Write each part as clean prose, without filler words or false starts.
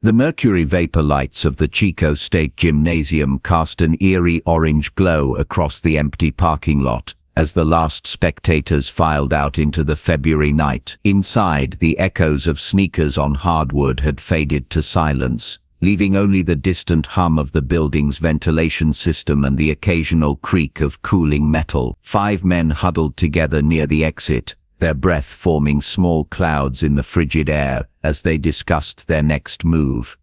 The mercury vapor lights of the Chico State Gymnasium cast an eerie orange glow across the empty parking lot as the last spectators filed out into the February night. Inside, the echoes of sneakers on hardwood had faded to silence, leaving only the distant hum of the building's ventilation system and the occasional creak of cooling metal. 5 men huddled together near the exit, their breath forming small clouds in the frigid air as they discussed their next move.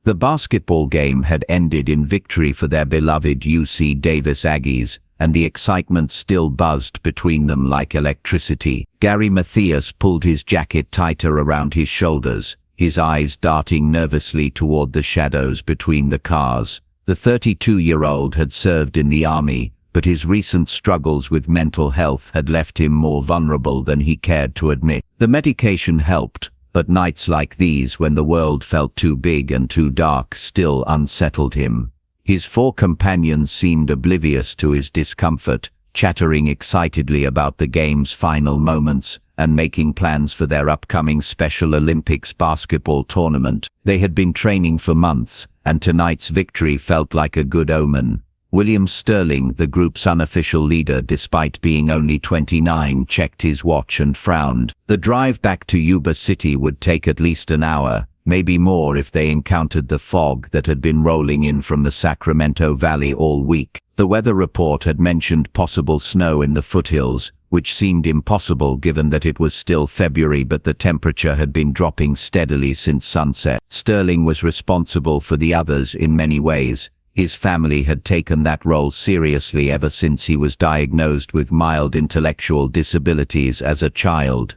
The basketball game had ended in victory for their beloved UC Davis Aggies, and the excitement still buzzed between them like electricity. Mathias pulled his jacket tighter around his shoulders, his eyes darting nervously toward the shadows between the cars. The 32-year-old had served in the army, but his recent struggles with mental health had left him more vulnerable than he cared to admit. The medication helped, but nights like these, when the world felt too big and too dark, still unsettled him. His 4 companions seemed oblivious to his discomfort, chattering excitedly about the game's final moments and making plans for their upcoming Special Olympics basketball tournament. They had been training for months, and tonight's victory felt like a good omen. William Sterling, the group's unofficial leader despite being only 29, checked his watch and frowned. The drive back to Yuba City would take at least an hour, maybe more if they encountered the fog that had been rolling in from the Sacramento Valley all week. The weather report had mentioned possible snow in the foothills, which seemed impossible given that it was still February, but the temperature had been dropping steadily since sunset. Sterling was responsible for the others in many ways. His family had taken that role seriously ever since he was diagnosed with mild intellectual disabilities as a child.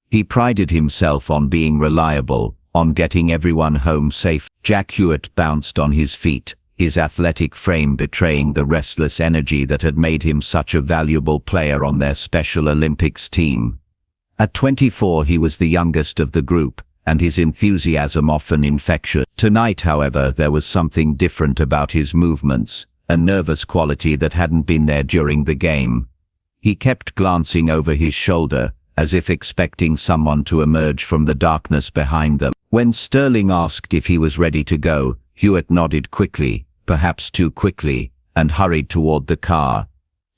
He prided himself on being reliable, on getting everyone home safe. Jack Huett bounced on his feet, his athletic frame betraying the restless energy that had made him such a valuable player on their Special Olympics team. At 24 he was the youngest of the group, and his enthusiasm often infectious. Tonight, however, there was something different about his movements, a nervous quality that hadn't been there during the game. He kept glancing over his shoulder, as if expecting someone to emerge from the darkness behind them. When Sterling asked if he was ready to go, Huett nodded quickly, perhaps too quickly, and hurried toward the car.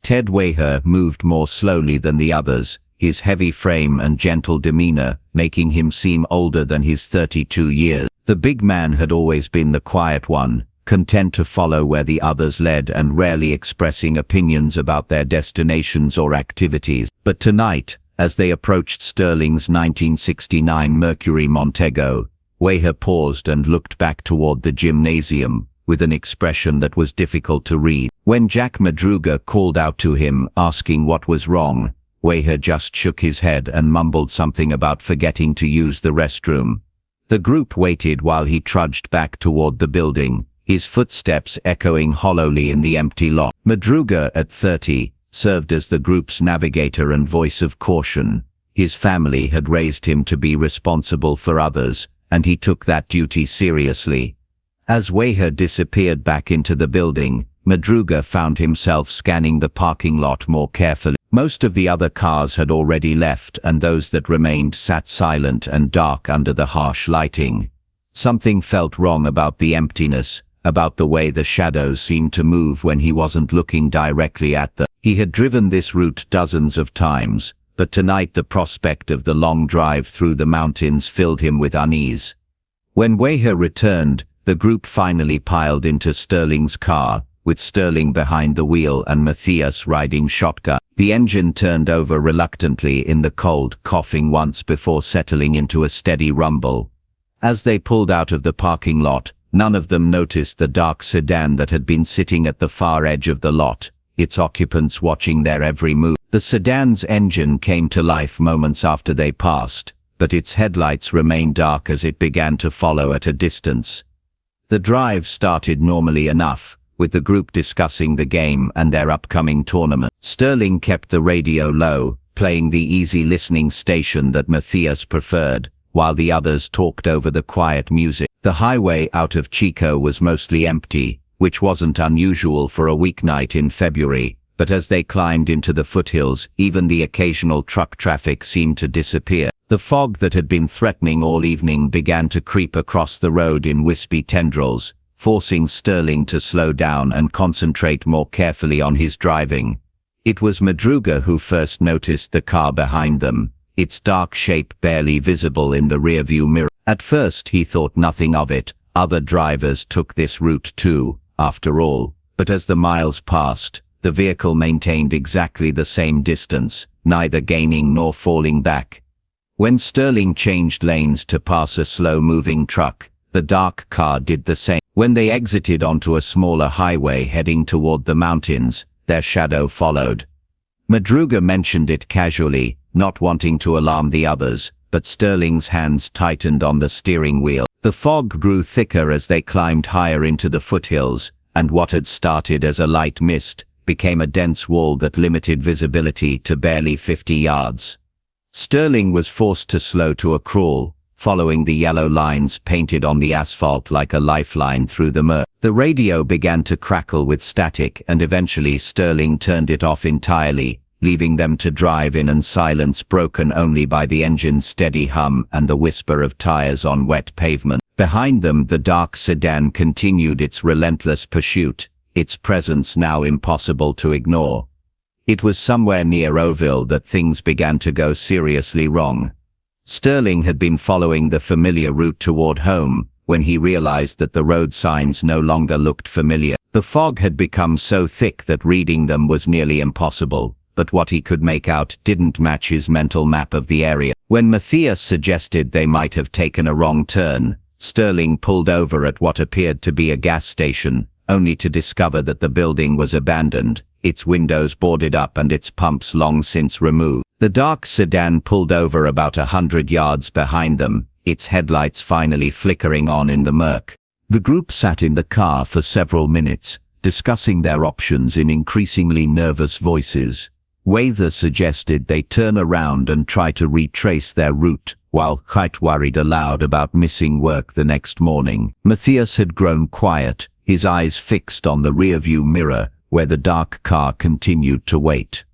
Ted Weiher moved more slowly than the others, his heavy frame and gentle demeanor making him seem older than his 32 years. The big man had always been the quiet one, content to follow where the others led and rarely expressing opinions about their destinations or activities. But tonight, as they approached Sterling's 1969 Mercury Montego, Weiher paused and looked back toward the gymnasium, with an expression that was difficult to read. When Jack Madruga called out to him, asking what was wrong, Weiher just shook his head and mumbled something about forgetting to use the restroom. The group waited while he trudged back toward the building, his footsteps echoing hollowly in the empty lot. Madruga, at 30, served as the group's navigator and voice of caution. His family had raised him to be responsible for others, and he took that duty seriously. As Weiher disappeared back into the building, Madruga found himself scanning the parking lot more carefully. Most of the other cars had already left, and those that remained sat silent and dark under the harsh lighting. Something felt wrong about the emptiness, about the way the shadows seemed to move when he wasn't looking directly at them. He had driven this route dozens of times, but tonight the prospect of the long drive through the mountains filled him with unease. When Weiher returned, the group finally piled into Sterling's car, with Sterling behind the wheel and Mathias riding shotgun. The engine turned over reluctantly in the cold, coughing once before settling into a steady rumble. As they pulled out of the parking lot, none of them noticed the dark sedan that had been sitting at the far edge of the lot, its occupants watching their every move. The sedan's engine came to life moments after they passed, but its headlights remained dark as it began to follow at a distance. The drive started normally enough, with the group discussing the game and their upcoming tournament. Sterling kept the radio low, playing the easy listening station that Mathias preferred, while the others talked over the quiet music. The highway out of Chico was mostly empty, which wasn't unusual for a weeknight in February, but as they climbed into the foothills, even the occasional truck traffic seemed to disappear. The fog that had been threatening all evening began to creep across the road in wispy tendrils, forcing Sterling to slow down and concentrate more carefully on his driving. It was Madruga who first noticed the car behind them, its dark shape barely visible in the rearview mirror. At first he thought nothing of it. Other drivers took this route too, after all. But as the miles passed, the vehicle maintained exactly the same distance, neither gaining nor falling back. When Sterling changed lanes to pass a slow-moving truck, the dark car did the same. When they exited onto a smaller highway heading toward the mountains, their shadow followed. Madruga mentioned it casually, not wanting to alarm the others, but Sterling's hands tightened on the steering wheel. The fog grew thicker as they climbed higher into the foothills, and what had started as a light mist became a dense wall that limited visibility to barely 50 yards. Sterling was forced to slow to a crawl, following the yellow lines painted on the asphalt like a lifeline through the murk. The radio began to crackle with static, and eventually Sterling turned it off entirely, leaving them to drive in silence broken only by the engine's steady hum and the whisper of tires on wet pavement. Behind them, the dark sedan continued its relentless pursuit, its presence now impossible to ignore. It was somewhere near Oville that things began to go seriously wrong. Sterling had been following the familiar route toward home, when he realized that the road signs no longer looked familiar. The fog had become so thick that reading them was nearly impossible, but what he could make out didn't match his mental map of the area. When Mathias suggested they might have taken a wrong turn, Sterling pulled over at what appeared to be a gas station, only to discover that the building was abandoned, its windows boarded up and its pumps long since removed. The dark sedan pulled over about 100 yards behind them, its headlights finally flickering on in the murk. The group sat in the car for several minutes, discussing their options in increasingly nervous voices. Weiher suggested they turn around and try to retrace their route, while Huett worried aloud about missing work the next morning. Mathias had grown quiet, his eyes fixed on the rearview mirror, where the dark car continued to wait.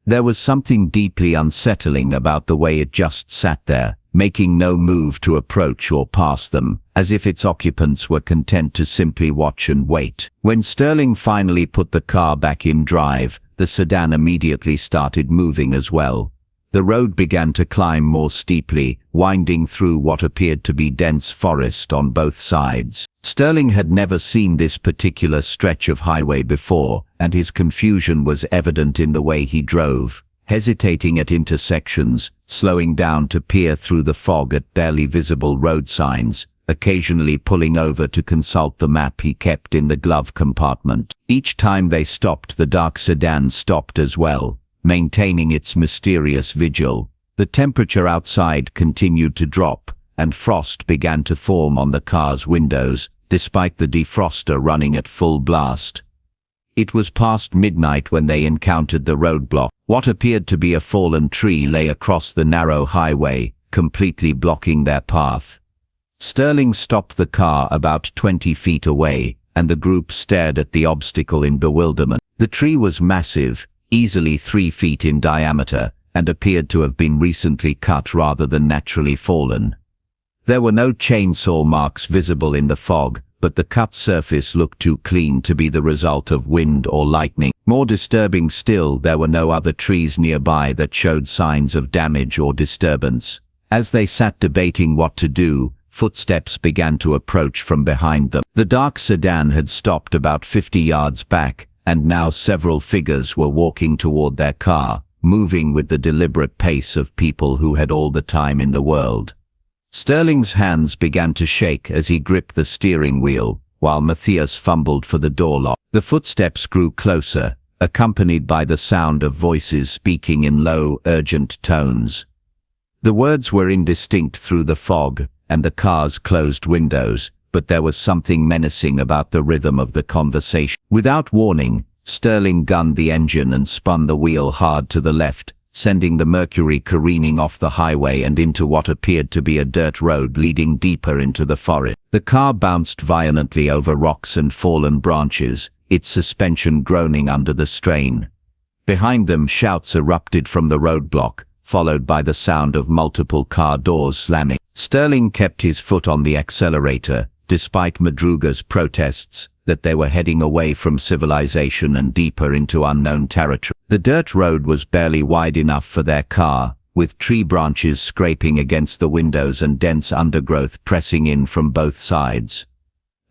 There was something deeply unsettling about the way it just sat there, making no move to approach or pass them, as if its occupants were content to simply watch and wait. When Sterling finally put the car back in drive, the sedan immediately started moving as well. The road began to climb more steeply, winding through what appeared to be dense forest on both sides. Sterling had never seen this particular stretch of highway before, and his confusion was evident in the way he drove, hesitating at intersections, slowing down to peer through the fog at barely visible road signs, occasionally pulling over to consult the map he kept in the glove compartment. Each time they stopped, the dark sedan stopped as well, maintaining its mysterious vigil. The temperature outside continued to drop, and frost began to form on the car's windows, despite the defroster running at full blast. It was past midnight when they encountered the roadblock. What appeared to be a fallen tree lay across the narrow highway, completely blocking their path. Sterling stopped the car about 20 feet away, and the group stared at the obstacle in bewilderment. The tree was massive, easily 3 feet in diameter, and appeared to have been recently cut rather than naturally fallen. There were no chainsaw marks visible in the fog, but the cut surface looked too clean to be the result of wind or lightning. More disturbing still, there were no other trees nearby that showed signs of damage or disturbance. As they sat debating what to do, footsteps began to approach from behind them. The dark sedan had stopped about 50 yards back, and now several figures were walking toward their car, moving with the deliberate pace of people who had all the time in the world. Sterling's hands began to shake as he gripped the steering wheel, while Mathias fumbled for the door lock. The footsteps grew closer, accompanied by the sound of voices speaking in low, urgent tones. The words were indistinct through the fog and the car's closed windows, but there was something menacing about the rhythm of the conversation. Without warning, Sterling gunned the engine and spun the wheel hard to the left, sending the Mercury careening off the highway and into what appeared to be a dirt road leading deeper into the forest. The car bounced violently over rocks and fallen branches, its suspension groaning under the strain. Behind them, shouts erupted from the roadblock, followed by the sound of multiple car doors slamming. Sterling kept his foot on the accelerator, despite Madruga's protests that they were heading away from civilization and deeper into unknown territory. The dirt road was barely wide enough for their car, with tree branches scraping against the windows and dense undergrowth pressing in from both sides.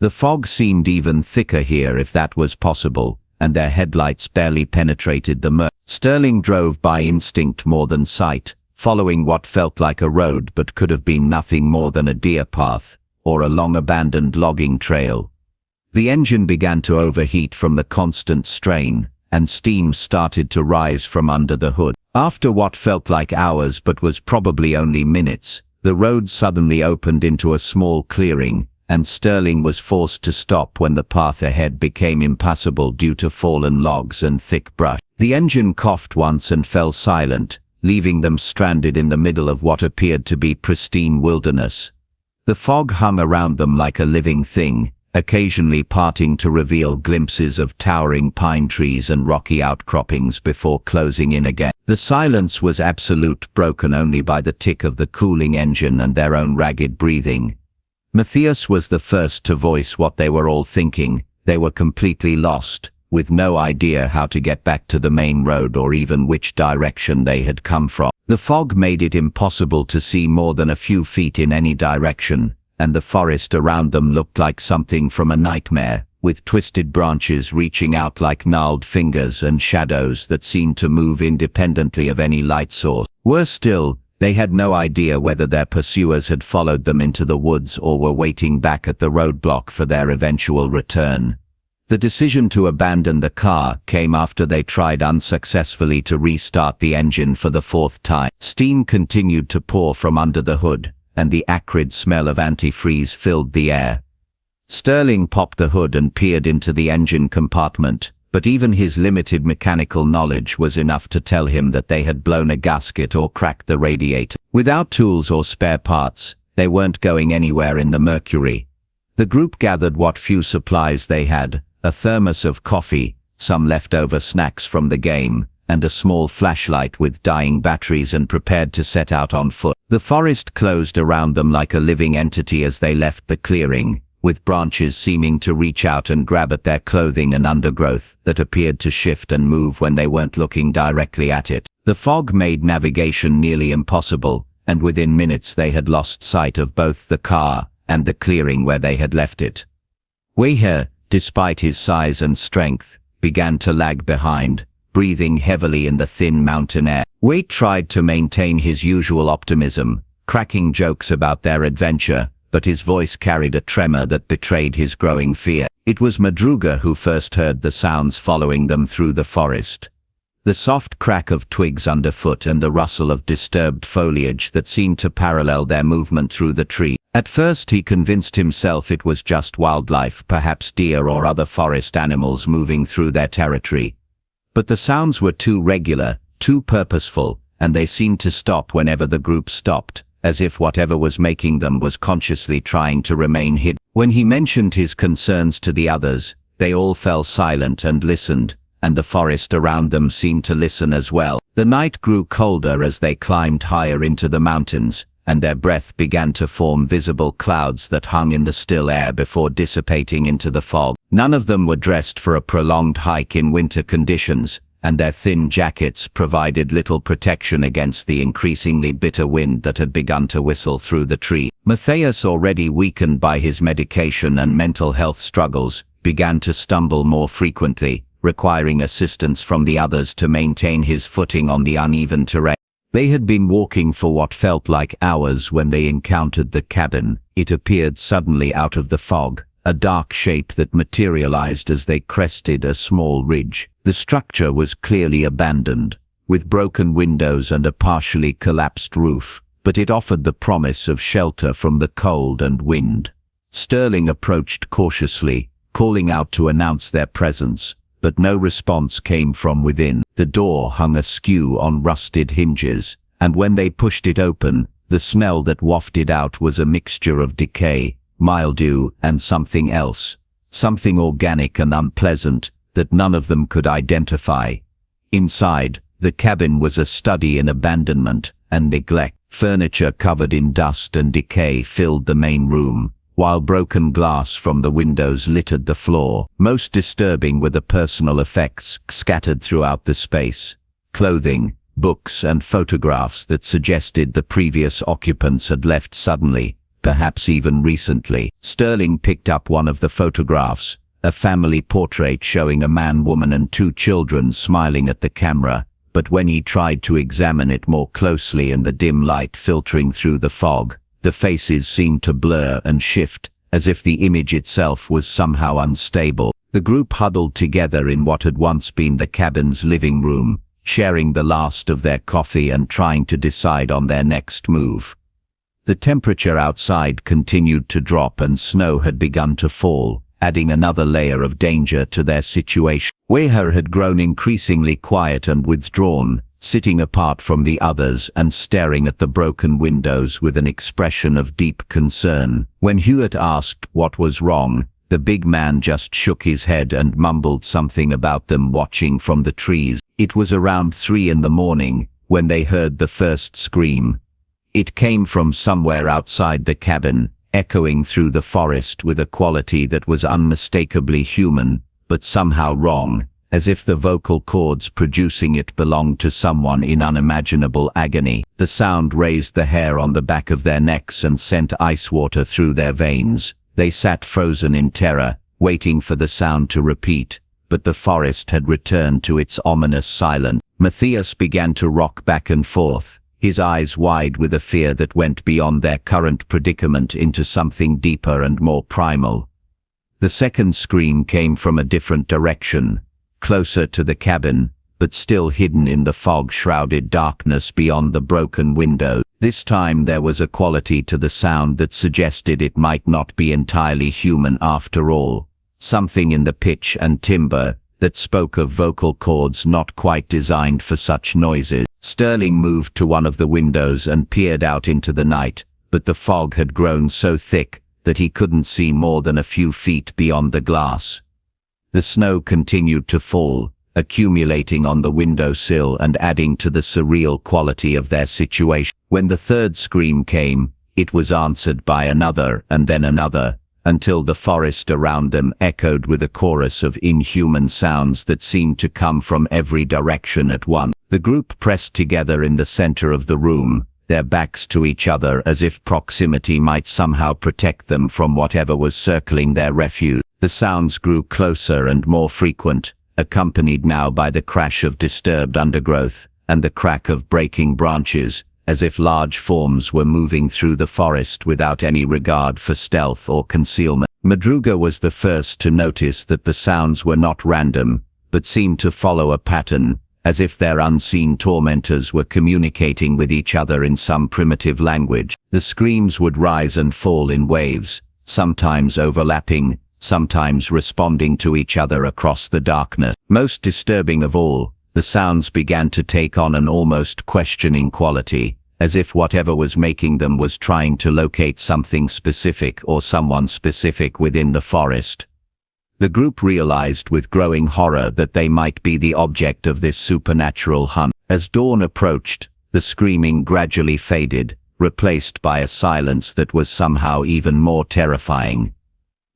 The fog seemed even thicker here, if that was possible, and their headlights barely penetrated the murk. Sterling drove by instinct more than sight, following what felt like a road but could have been nothing more than a deer path, or a long-abandoned logging trail. The engine began to overheat from the constant strain, and steam started to rise from under the hood. After what felt like hours but was probably only minutes, the road suddenly opened into a small clearing, and Sterling was forced to stop when the path ahead became impassable due to fallen logs and thick brush. The engine coughed once and fell silent, leaving them stranded in the middle of what appeared to be pristine wilderness. The fog hung around them like a living thing, occasionally parting to reveal glimpses of towering pine trees and rocky outcroppings before closing in again. The silence was absolute, broken only by the tick of the cooling engine and their own ragged breathing. Mathias was the first to voice what they were all thinking. They were completely lost, with no idea how to get back to the main road or even which direction they had come from. The fog made it impossible to see more than a few feet in any direction, and the forest around them looked like something from a nightmare, with twisted branches reaching out like gnarled fingers and shadows that seemed to move independently of any light source. Worse still, they had no idea whether their pursuers had followed them into the woods or were waiting back at the roadblock for their eventual return. The decision to abandon the car came after they tried unsuccessfully to restart the engine for the fourth time. Steam continued to pour from under the hood, and the acrid smell of antifreeze filled the air. Sterling popped the hood and peered into the engine compartment, but even his limited mechanical knowledge was enough to tell him that they had blown a gasket or cracked the radiator. Without tools or spare parts, they weren't going anywhere in the Mercury. The group gathered what few supplies they had, a thermos of coffee, some leftover snacks from the game, and a small flashlight with dying batteries, and prepared to set out on foot. The forest closed around them like a living entity as they left the clearing, with branches seeming to reach out and grab at their clothing and undergrowth that appeared to shift and move when they weren't looking directly at it. The fog made navigation nearly impossible, and within minutes they had lost sight of both the car and the clearing where they had left it. Weiher, despite his size and strength, began to lag behind, breathing heavily in the thin mountain air. Weiher tried to maintain his usual optimism, cracking jokes about their adventure, but his voice carried a tremor that betrayed his growing fear. It was Madruga who first heard the sounds following them through the forest. The soft crack of twigs underfoot and the rustle of disturbed foliage that seemed to parallel their movement through the tree. At first he convinced himself it was just wildlife, perhaps deer or other forest animals moving through their territory. But the sounds were too regular, too purposeful, and they seemed to stop whenever the group stopped, as if whatever was making them was consciously trying to remain hidden. When he mentioned his concerns to the others, they all fell silent and listened, and the forest around them seemed to listen as well. The night grew colder as they climbed higher into the mountains, and their breath began to form visible clouds that hung in the still air before dissipating into the fog. None of them were dressed for a prolonged hike in winter conditions, and their thin jackets provided little protection against the increasingly bitter wind that had begun to whistle through the tree. Mathias, already weakened by his medication and mental health struggles, began to stumble more frequently, requiring assistance from the others to maintain his footing on the uneven terrain. They had been walking for what felt like hours when they encountered the cabin. It appeared suddenly out of the fog, a dark shape that materialized as they crested a small ridge. The structure was clearly abandoned, with broken windows and a partially collapsed roof, but it offered the promise of shelter from the cold and wind. Sterling approached cautiously, calling out to announce their presence, but no response came from within. The door hung askew on rusted hinges, and when they pushed it open, the smell that wafted out was a mixture of decay, mildew, and something else, something organic and unpleasant that none of them could identify. Inside, the cabin was a study in abandonment and neglect. Furniture covered in dust and decay filled the main room, while broken glass from the windows littered the floor. Most disturbing were the personal effects scattered throughout the space. Clothing, books and photographs that suggested the previous occupants had left suddenly, perhaps even recently. Sterling picked up one of the photographs, a family portrait showing a man, woman and 2 children smiling at the camera, but when he tried to examine it more closely in the dim light filtering through the fog, the faces seemed to blur and shift, as if the image itself was somehow unstable. The group huddled together in what had once been the cabin's living room, sharing the last of their coffee and trying to decide on their next move. The temperature outside continued to drop and snow had begun to fall, adding another layer of danger to their situation. Weiher had grown increasingly quiet and withdrawn, sitting apart from the others and staring at the broken windows with an expression of deep concern. When Huett asked what was wrong, the big man just shook his head and mumbled something about them watching from the trees. It was around 3 in the morning when they heard the first scream. It came from somewhere outside the cabin, echoing through the forest with a quality that was unmistakably human, but somehow wrong, as if the vocal cords producing it belonged to someone in unimaginable agony. The sound raised the hair on the back of their necks and sent ice water through their veins. They sat frozen in terror, waiting for the sound to repeat, but the forest had returned to its ominous silence. Mathias began to rock back and forth, his eyes wide with a fear that went beyond their current predicament into something deeper and more primal. The second scream came from a different direction, closer to the cabin, but still hidden in the fog-shrouded darkness beyond the broken window. This time there was a quality to the sound that suggested it might not be entirely human after all, something in the pitch and timbre that spoke of vocal cords not quite designed for such noises. Sterling moved to one of the windows and peered out into the night, but the fog had grown so thick that he couldn't see more than a few feet beyond the glass. The snow continued to fall, accumulating on the windowsill and adding to the surreal quality of their situation. When the third scream came, it was answered by another and then another, until the forest around them echoed with a chorus of inhuman sounds that seemed to come from every direction at once. The group pressed together in the center of the room, their backs to each other as if proximity might somehow protect them from whatever was circling their refuge. The sounds grew closer and more frequent, accompanied now by the crash of disturbed undergrowth and the crack of breaking branches, as if large forms were moving through the forest without any regard for stealth or concealment. Madruga was the first to notice that the sounds were not random, but seemed to follow a pattern, as if their unseen tormentors were communicating with each other in some primitive language. The screams would rise and fall in waves, sometimes overlapping, sometimes responding to each other across the darkness. Most disturbing of all, the sounds began to take on an almost questioning quality, as if whatever was making them was trying to locate something specific or someone specific within the forest. The group realized with growing horror that they might be the object of this supernatural hunt. As dawn approached, the screaming gradually faded, replaced by a silence that was somehow even more terrifying.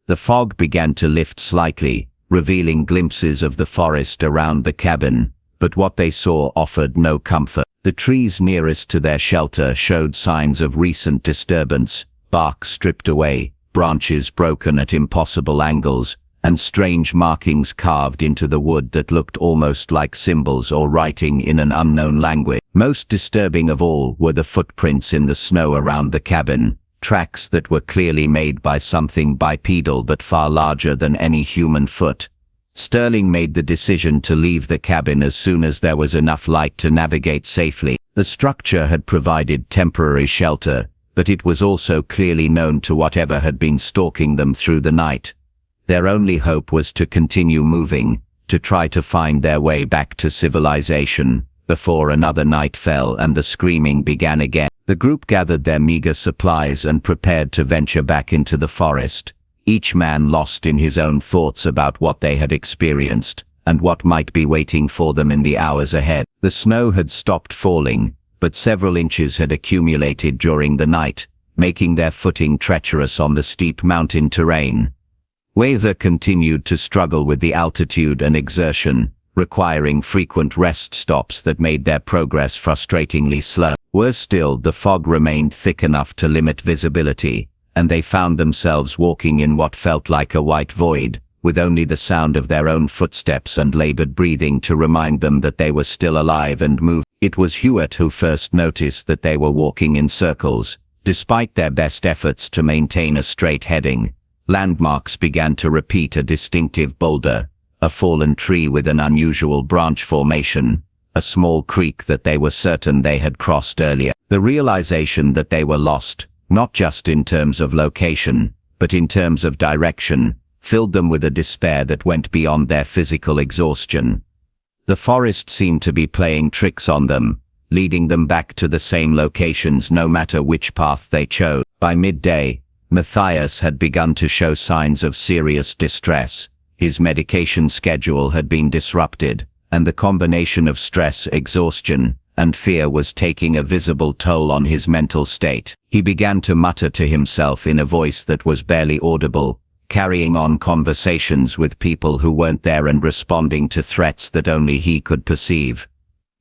The fog began to lift slightly, revealing glimpses of the forest around the cabin, but what they saw offered no comfort. The trees nearest to their shelter showed signs of recent disturbance, bark stripped away, branches broken at impossible angles, and strange markings carved into the wood that looked almost like symbols or writing in an unknown language. Most disturbing of all were the footprints in the snow around the cabin, tracks that were clearly made by something bipedal but far larger than any human foot. Sterling made the decision to leave the cabin as soon as there was enough light to navigate safely. The structure had provided temporary shelter, but it was also clearly known to whatever had been stalking them through the night. Their only hope was to continue moving, to try to find their way back to civilization, before another night fell and the screaming began again. The group gathered their meager supplies and prepared to venture back into the forest, each man lost in his own thoughts about what they had experienced, and what might be waiting for them in the hours ahead. The snow had stopped falling, but several inches had accumulated during the night, making their footing treacherous on the steep mountain terrain. Weiher continued to struggle with the altitude and exertion, requiring frequent rest stops that made their progress frustratingly slow. Worse still, the fog remained thick enough to limit visibility, and they found themselves walking in what felt like a white void, with only the sound of their own footsteps and labored breathing to remind them that they were still alive and moving. It was Huett who first noticed that they were walking in circles. Despite their best efforts to maintain a straight heading, landmarks began to repeat: a distinctive boulder, a fallen tree with an unusual branch formation, a small creek that they were certain they had crossed earlier. The realization that they were lost, not just in terms of location, but in terms of direction, filled them with a despair that went beyond their physical exhaustion. The forest seemed to be playing tricks on them, leading them back to the same locations no matter which path they chose. By midday, Mathias had begun to show signs of serious distress. His medication schedule had been disrupted, and the combination of stress, exhaustion, and fear was taking a visible toll on his mental state. He began to mutter to himself in a voice that was barely audible, carrying on conversations with people who weren't there and responding to threats that only he could perceive.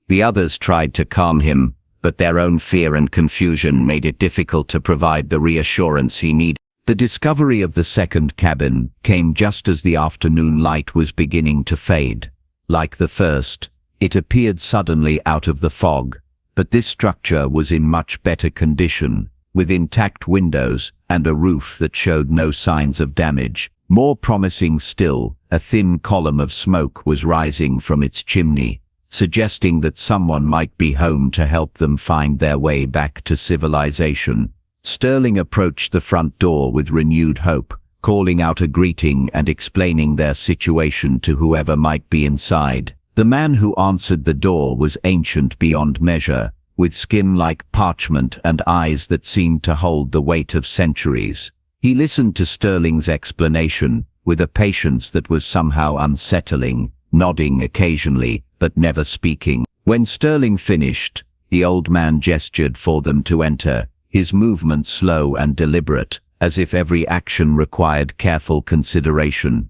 The others tried to calm him, but their own fear and confusion made it difficult to provide the reassurance he needed. The discovery of the second cabin came just as the afternoon light was beginning to fade. Like the first, it appeared suddenly out of the fog, but this structure was in much better condition, with intact windows and a roof that showed no signs of damage. More promising still, a thin column of smoke was rising from its chimney, suggesting that someone might be home to help them find their way back to civilization. Sterling approached the front door with renewed hope, calling out a greeting and explaining their situation to whoever might be inside. The man who answered the door was ancient beyond measure, with skin like parchment and eyes that seemed to hold the weight of centuries. He listened to Sterling's explanation with a patience that was somehow unsettling, nodding occasionally, but never speaking. When Sterling finished, the old man gestured for them to enter, his movements slow and deliberate, as if every action required careful consideration.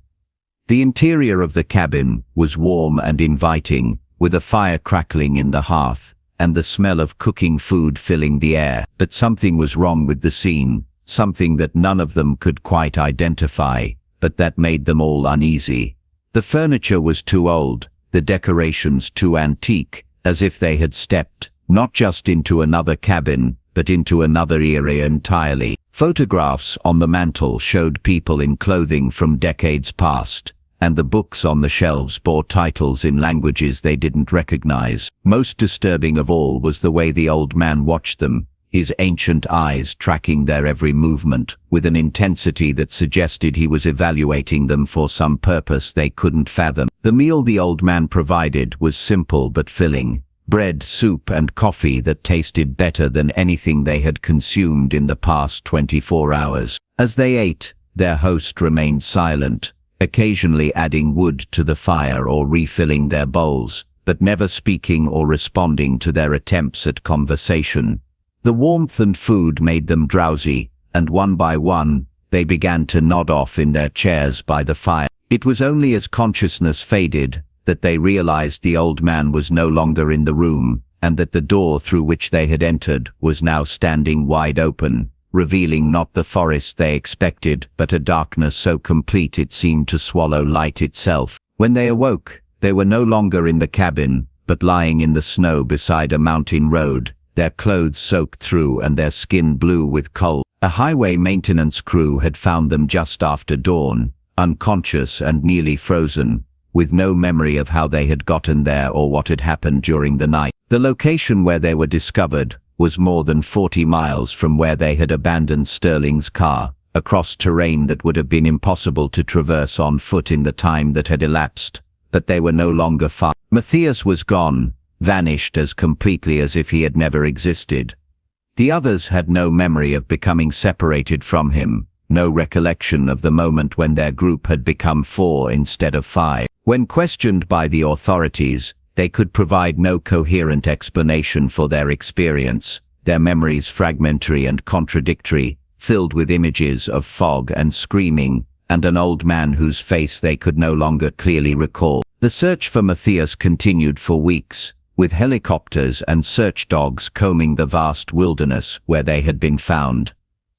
The interior of the cabin was warm and inviting, with a fire crackling in the hearth, and the smell of cooking food filling the air. But something was wrong with the scene, something that none of them could quite identify, but that made them all uneasy. The furniture was too old, the decorations too antique, as if they had stepped, not just into another cabin, but into another era entirely. Photographs on the mantel showed people in clothing from decades past, and the books on the shelves bore titles in languages they didn't recognize. Most disturbing of all was the way the old man watched them, his ancient eyes tracking their every movement, with an intensity that suggested he was evaluating them for some purpose they couldn't fathom. The meal the old man provided was simple but filling: bread, soup, and coffee that tasted better than anything they had consumed in the past 24 hours. As they ate, their host remained silent, occasionally adding wood to the fire or refilling their bowls, but never speaking or responding to their attempts at conversation. The warmth and food made them drowsy, and one by one, they began to nod off in their chairs by the fire. It was only as consciousness faded that they realized the old man was no longer in the room, and that the door through which they had entered was now standing wide open, revealing not the forest they expected, but a darkness so complete it seemed to swallow light itself. When they awoke, they were no longer in the cabin, but lying in the snow beside a mountain road, their clothes soaked through and their skin blue with cold. A highway maintenance crew had found them just after dawn, unconscious and nearly frozen, with no memory of how they had gotten there or what had happened during the night. The location where they were discovered was more than 40 miles from where they had abandoned Sterling's car, across terrain that would have been impossible to traverse on foot in the time that had elapsed. But they were no longer far. Mathias was gone, vanished as completely as if he had never existed. The others had no memory of becoming separated from him, no recollection of the moment when their group had become 4 instead of 5. When questioned by the authorities, they could provide no coherent explanation for their experience, their memories fragmentary and contradictory, filled with images of fog and screaming, and an old man whose face they could no longer clearly recall. The search for Mathias continued for weeks, with helicopters and search dogs combing the vast wilderness where they had been found.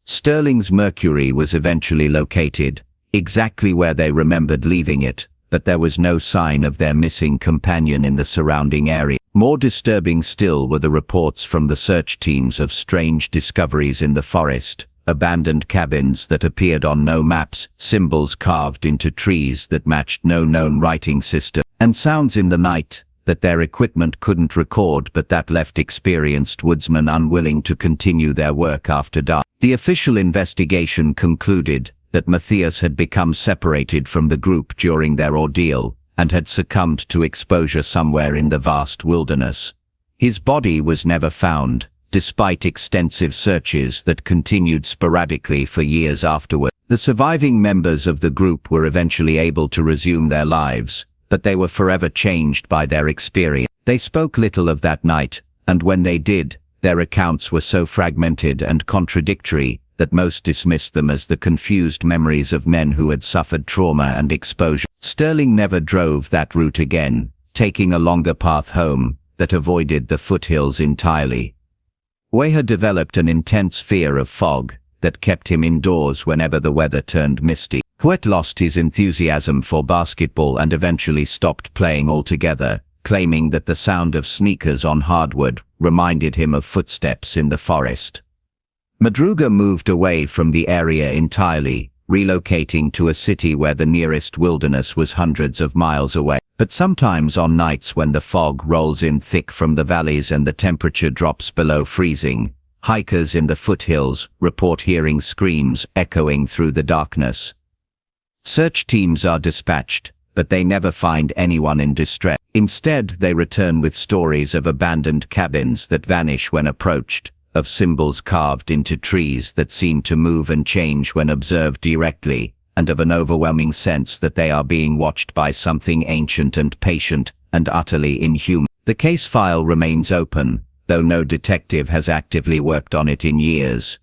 Sterling's Mercury was eventually located, exactly where they remembered leaving it, but there was no sign of their missing companion in the surrounding area. More disturbing still were the reports from the search teams of strange discoveries in the forest, abandoned cabins that appeared on no maps, symbols carved into trees that matched no known writing system, and sounds in the night that their equipment couldn't record but that left experienced woodsmen unwilling to continue their work after dark. The official investigation concluded that Mathias had become separated from the group during their ordeal and had succumbed to exposure somewhere in the vast wilderness. His body was never found, despite extensive searches that continued sporadically for years afterward. The surviving members of the group were eventually able to resume their lives, but they were forever changed by their experience. They spoke little of that night, and when they did, their accounts were so fragmented and contradictory that most dismissed them as the confused memories of men who had suffered trauma and exposure. Sterling never drove that route again, taking a longer path home that avoided the foothills entirely. Weiher developed an intense fear of fog that kept him indoors whenever the weather turned misty. Huett lost his enthusiasm for basketball and eventually stopped playing altogether, claiming that the sound of sneakers on hardwood reminded him of footsteps in the forest. Madruga moved away from the area entirely, relocating to a city where the nearest wilderness was hundreds of miles away. But sometimes on nights when the fog rolls in thick from the valleys and the temperature drops below freezing, hikers in the foothills report hearing screams echoing through the darkness. Search teams are dispatched, but they never find anyone in distress. Instead, they return with stories of abandoned cabins that vanish when approached, of symbols carved into trees that seem to move and change when observed directly, and of an overwhelming sense that they are being watched by something ancient and patient and utterly inhuman. The case file remains open, though no detective has actively worked on it in years.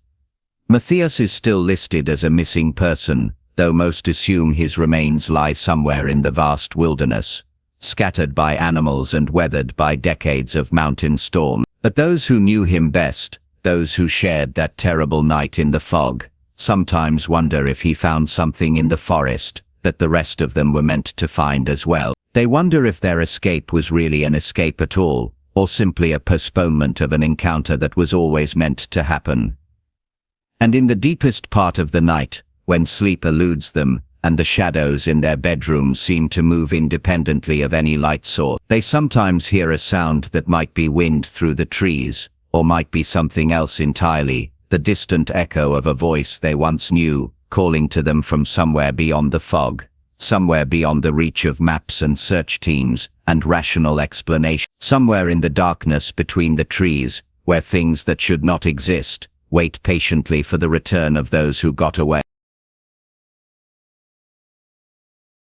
Mathias is still listed as a missing person, though most assume his remains lie somewhere in the vast wilderness, scattered by animals and weathered by decades of mountain storms. But those who knew him best, those who shared that terrible night in the fog, sometimes wonder if he found something in the forest that the rest of them were meant to find as well. They wonder if their escape was really an escape at all, or simply a postponement of an encounter that was always meant to happen. And in the deepest part of the night, when sleep eludes them, and the shadows in their bedrooms seem to move independently of any light source, they sometimes hear a sound that might be wind through the trees, or might be something else entirely, the distant echo of a voice they once knew, calling to them from somewhere beyond the fog, somewhere beyond the reach of maps and search teams, and rational explanation, somewhere in the darkness between the trees, where things that should not exist wait patiently for the return of those who got away.